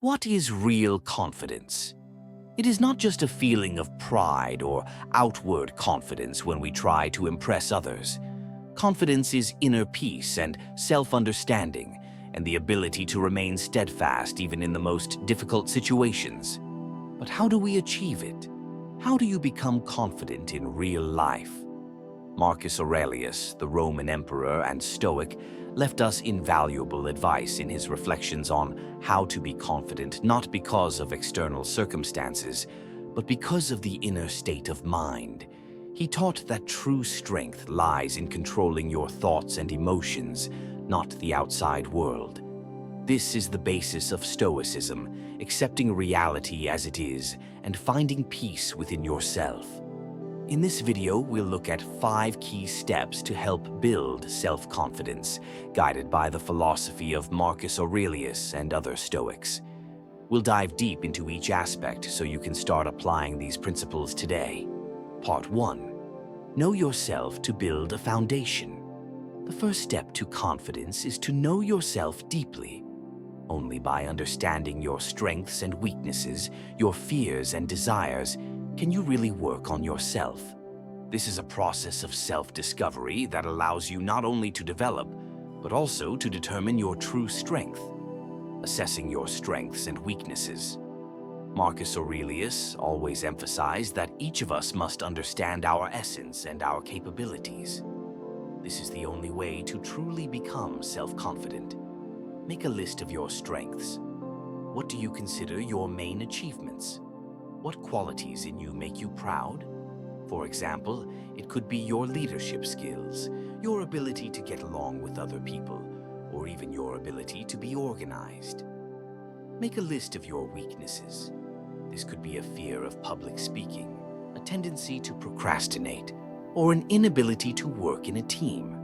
What is real confidence? It is not just a feeling of pride or outward confidence when we try to impress others. Confidence is inner peace and self-understanding, and the ability to remain steadfast even in the most difficult situations. But how do we achieve it? How do you become confident in real life? Marcus Aurelius, the Roman emperor and Stoic, left us invaluable advice in his reflections on how to be confident, not because of external circumstances, but because of the inner state of mind. He taught that true strength lies in controlling your thoughts and emotions, not the outside world. This is the basis of Stoicism, accepting reality as it is and finding peace within yourself. In this video, we'll look at 5 key steps to help build self-confidence, guided by the philosophy of Marcus Aurelius and other Stoics. We'll dive deep into each aspect so you can start applying these principles today. Part 1. Know yourself to build a foundation. The first step to confidence is to know yourself deeply. Only by understanding your strengths and weaknesses, your fears and desires, can you really work on yourself. This is a process of self-discovery that allows you not only to develop, but also to determine your true strength. Assessing your strengths and weaknesses. Marcus Aurelius always emphasized that each of us must understand our essence and our capabilities. This is the only way to truly become self-confident. Make a list of your strengths. What do you consider your main achievements? What qualities in you make you proud? For example, it could be your leadership skills, your ability to get along with other people, or even your ability to be organized. Make a list of your weaknesses. This could be a fear of public speaking, a tendency to procrastinate, or an inability to work in a team.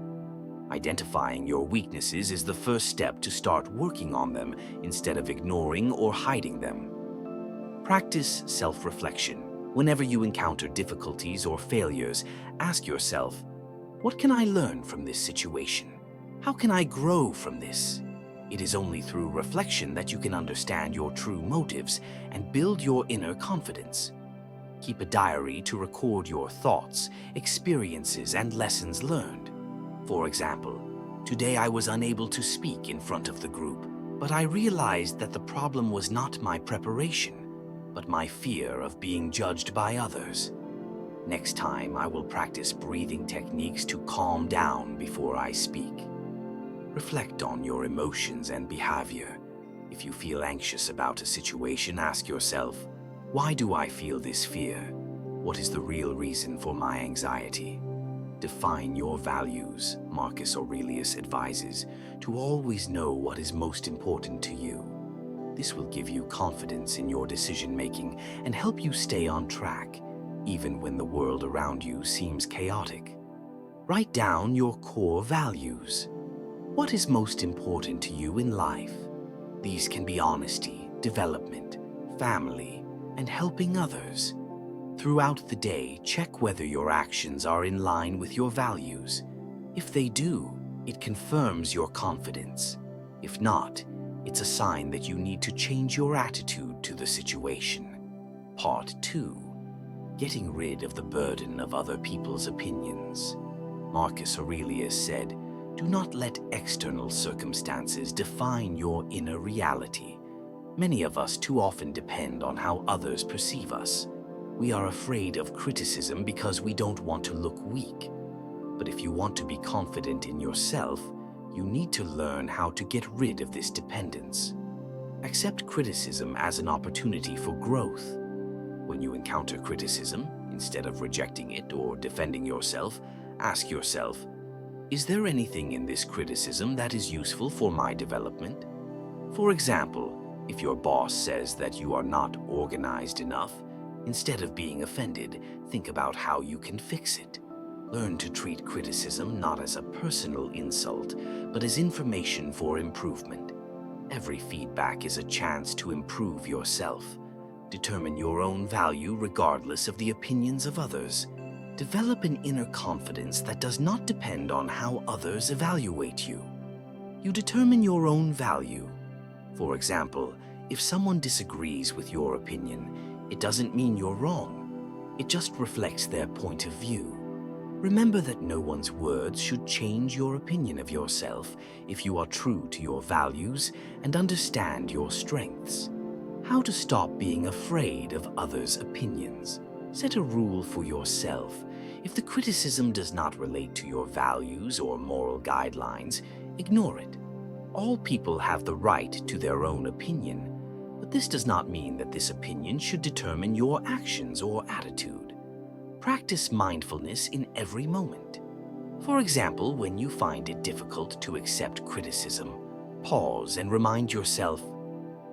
Identifying your weaknesses is the first step to start working on them instead of ignoring or hiding them. Practice self-reflection. Whenever you encounter difficulties or failures, ask yourself, what can I learn from this situation? How can I grow from this? It is only through reflection that you can understand your true motives and build your inner confidence. Keep a diary to record your thoughts, experiences, and lessons learned. For example, today I was unable to speak in front of the group, but I realized that the problem was not my preparation, but my fear of being judged by others. Next time, I will practice breathing techniques to calm down before I speak. Reflect on your emotions and behavior. If you feel anxious about a situation, ask yourself, why do I feel this fear? What is the real reason for my anxiety? Define your values, Marcus Aurelius advises, to always know what is most important to you. This will give you confidence in your decision-making and help you stay on track, even when the world around you seems chaotic. Write down your core values. What is most important to you in life? These can be honesty, development, family, and helping others. Throughout the day, check whether your actions are in line with your values. If they do, it confirms your confidence. If not, it's a sign that you need to change your attitude to the situation. Part 2. Getting rid of the burden of other people's opinions. Marcus Aurelius said, do not let external circumstances define your inner reality. Many of us too often depend on how others perceive us. We are afraid of criticism because we don't want to look weak. But if you want to be confident in yourself, you need to learn how to get rid of this dependence. Accept criticism as an opportunity for growth. When you encounter criticism, instead of rejecting it or defending yourself, ask yourself, is there anything in this criticism that is useful for my development? For example, if your boss says that you are not organized enough, instead of being offended, think about how you can fix it. Learn to treat criticism not as a personal insult, but as information for improvement. Every feedback is a chance to improve yourself. Determine your own value regardless of the opinions of others. Develop an inner confidence that does not depend on how others evaluate you. You determine your own value. For example, If someone disagrees with your opinion, it doesn't mean you're wrong. It just reflects their point of view. Remember that no one's words should change your opinion of yourself if you are true to your values and understand your strengths. How to stop being afraid of others' opinions. Set a rule for yourself. If the criticism does not relate to your values or moral guidelines, ignore it. All people have the right to their own opinion, but this does not mean that this opinion should determine your actions or attitude. Practice mindfulness in every moment. For example, when you find it difficult to accept criticism, pause and remind yourself,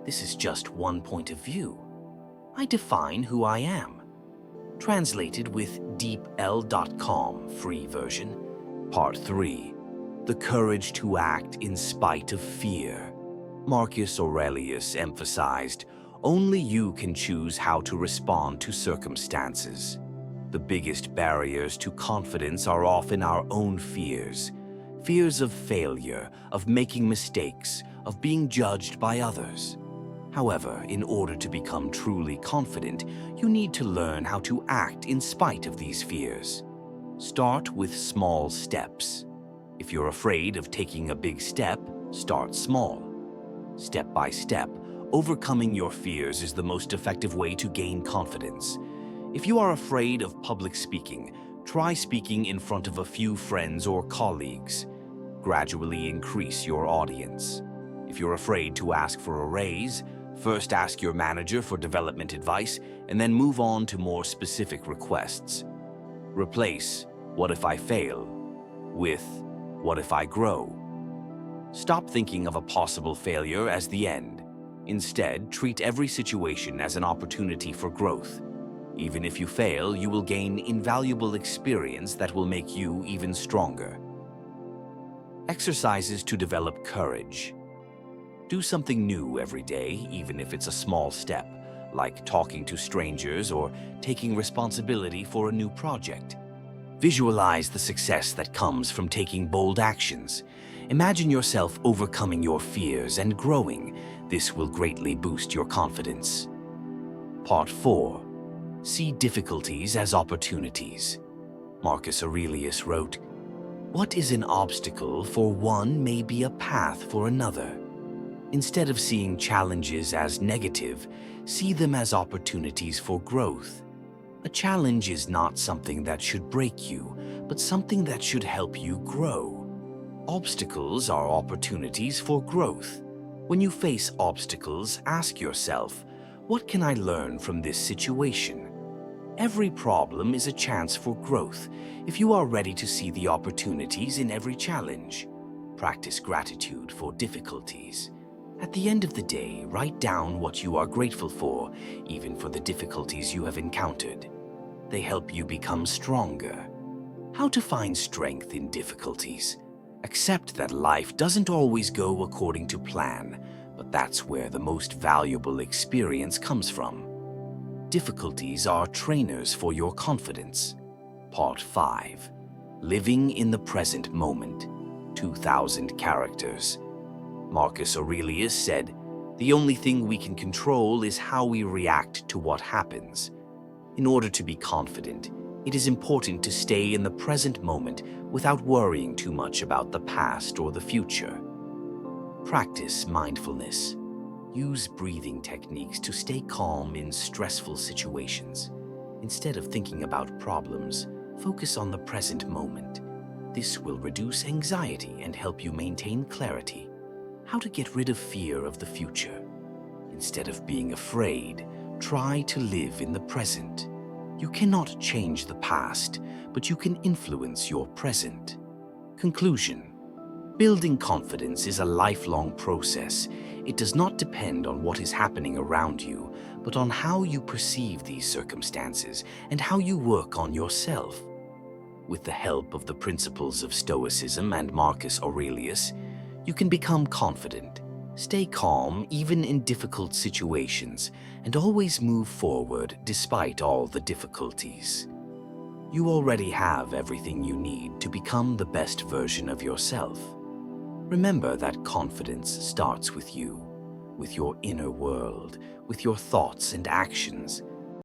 this is just one point of view. I define who I am. Translated with deepl.com free version. Part 3. The courage to act in spite of fear. Marcus Aurelius emphasized, only you can choose how to respond to circumstances. The biggest barriers to confidence are often our own fears. Fears of failure, of making mistakes, of being judged by others. However, in order to become truly confident, you need to learn how to act in spite of these fears. Start with small steps. If you're afraid of taking a big step, start small. Step by step, overcoming your fears is the most effective way to gain confidence. If you are afraid of public speaking, try speaking in front of a few friends or colleagues. Gradually increase your audience. If you're afraid to ask for a raise, first ask your manager for development advice and then move on to more specific requests. Replace "what if I fail" with "what if I grow?" Stop thinking of a possible failure as the end. Instead, treat every situation as an opportunity for growth. Even if you fail, you will gain invaluable experience that will make you even stronger. Exercises to develop courage. Do something new every day, even if it's a small step, like talking to strangers or taking responsibility for a new project. Visualize the success that comes from taking bold actions. Imagine yourself overcoming your fears and growing. This will greatly boost your confidence. Part 4. See difficulties as opportunities. Marcus Aurelius wrote, "What is an obstacle for one may be a path for another." Instead of seeing challenges as negative, see them as opportunities for growth. A challenge is not something that should break you, but something that should help you grow. Obstacles are opportunities for growth. When you face obstacles, ask yourself, what can I learn from this situation? Every problem is a chance for growth if you are ready to see the opportunities in every challenge. Practice gratitude for difficulties. At the end of the day, write down what you are grateful for, even for the difficulties you have encountered. They help you become stronger. How to find strength in difficulties. Accept that life doesn't always go according to plan, but that's where the most valuable experience comes from. Difficulties are trainers for your confidence. Part 5. Living in the present moment. 2,000 characters. Marcus Aurelius said, "The only thing we can control is how we react to what happens." In order to be confident, it is important to stay in the present moment without worrying too much about the past or the future. Practice mindfulness. Use breathing techniques to stay calm in stressful situations. Instead of thinking about problems, focus on the present moment. This will reduce anxiety and help you maintain clarity. How to get rid of fear of the future. Instead of being afraid, try to live in the present. You cannot change the past, but you can influence your present. Conclusion. Building confidence is a lifelong process. It does not depend on what is happening around you, but on how you perceive these circumstances and how you work on yourself. With the help of the principles of Stoicism and Marcus Aurelius, you can become confident, stay calm even in difficult situations, and always move forward despite all the difficulties. You already have everything you need to become the best version of yourself. Remember that confidence starts with you. with your inner world, with your thoughts and actions.